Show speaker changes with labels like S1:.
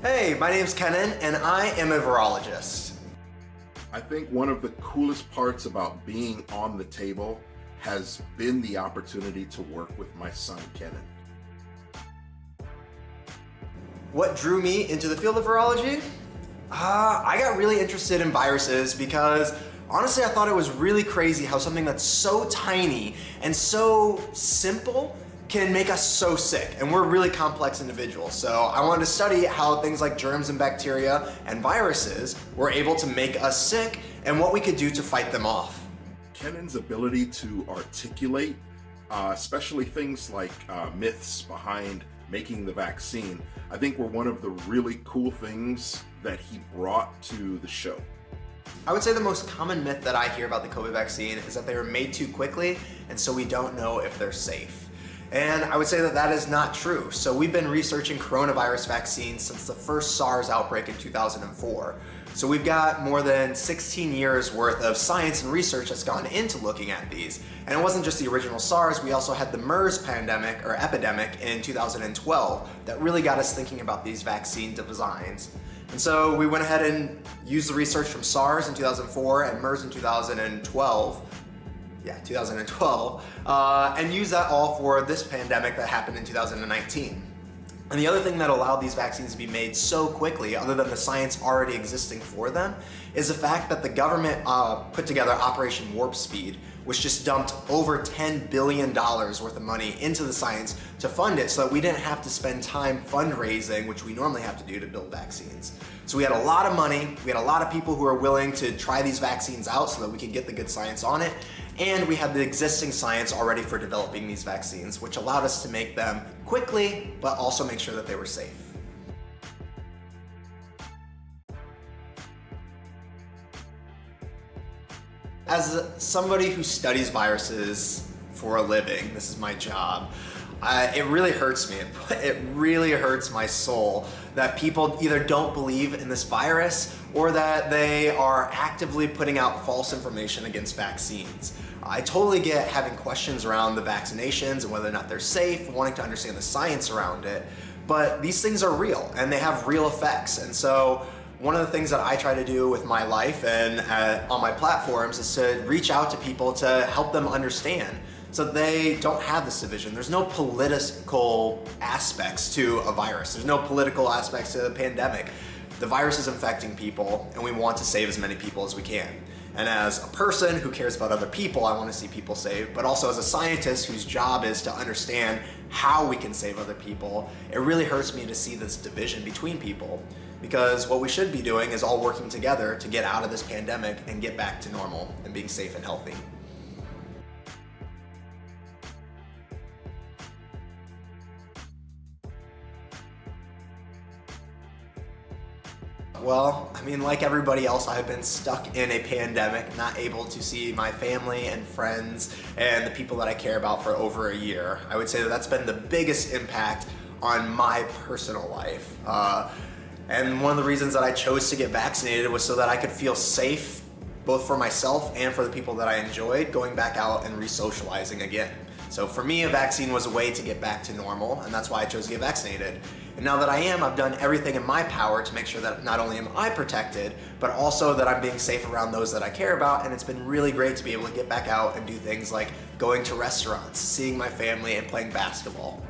S1: Hey, my name's Kennen, and I am a virologist.
S2: I think one of the coolest parts about being on the table has been the opportunity to work with my son, Kennen.
S1: What drew me into the field of virology? I got really interested in viruses because honestly I thought it was really crazy how something that's so tiny and so simple can make us so sick, and we're really complex individuals. So I wanted to study how things like germs and bacteria and viruses were able to make us sick and what we could do to fight them off.
S2: Kennen's ability to articulate, especially things like myths behind making the vaccine, I think were one of the really cool things that he brought to the show.
S1: I would say the most common myth that I hear about the COVID vaccine is that they were made too quickly, and so we don't know if they're safe. And I would say that that is not true. So we've been researching coronavirus vaccines since the first SARS outbreak in 2004. So we've got more than 16 years worth of science and research that's gone into looking at these. And it wasn't just the original SARS, we also had the MERS pandemic or epidemic in 2012 that really got us thinking about these vaccine designs. And so we went ahead and used the research from SARS in 2004 and MERS in 2012, and use that all for this pandemic that happened in 2019. And the other thing that allowed these vaccines to be made so quickly, other than the science already existing for them, is the fact that the government put together Operation Warp Speed, which just dumped over $10 billion worth of money into the science to fund it so that we didn't have to spend time fundraising, which we normally have to do to build vaccines. So we had a lot of money, we had a lot of people who are willing to try these vaccines out so that we could get the good science on it, and we had the existing science already for developing these vaccines, which allowed us to make them quickly, but also make sure that they were safe. As somebody who studies viruses for a living, this is my job, it really hurts me. It really hurts my soul that people either don't believe in this virus or that they are actively putting out false information against vaccines. I totally get having questions around the vaccinations and whether or not they're safe, wanting to understand the science around it, but these things are real and they have real effects. And so one of the things that I try to do with my life and on my platforms is to reach out to people to help them understand so that they don't have this division. There's no political aspects to a virus. There's no political aspects to the pandemic. The virus is infecting people and we want to save as many people as we can. And as a person who cares about other people, I want to see people saved, but also as a scientist whose job is to understand how we can save other people, it really hurts me to see this division between people. Because what we should be doing is all working together to get out of this pandemic and get back to normal and being safe and healthy. Well, I mean, like everybody else, I've been stuck in a pandemic, not able to see my family and friends and the people that I care about for over a year. I would say that that's been the biggest impact on my personal life. And one of the reasons that I chose to get vaccinated was so that I could feel safe, both for myself and for the people that I enjoyed, going back out and re-socializing again. So for me, a vaccine was a way to get back to normal, and that's why I chose to get vaccinated. And now that I am, I've done everything in my power to make sure that not only am I protected, but also that I'm being safe around those that I care about, and it's been really great to be able to get back out and do things like going to restaurants, seeing my family, and playing basketball.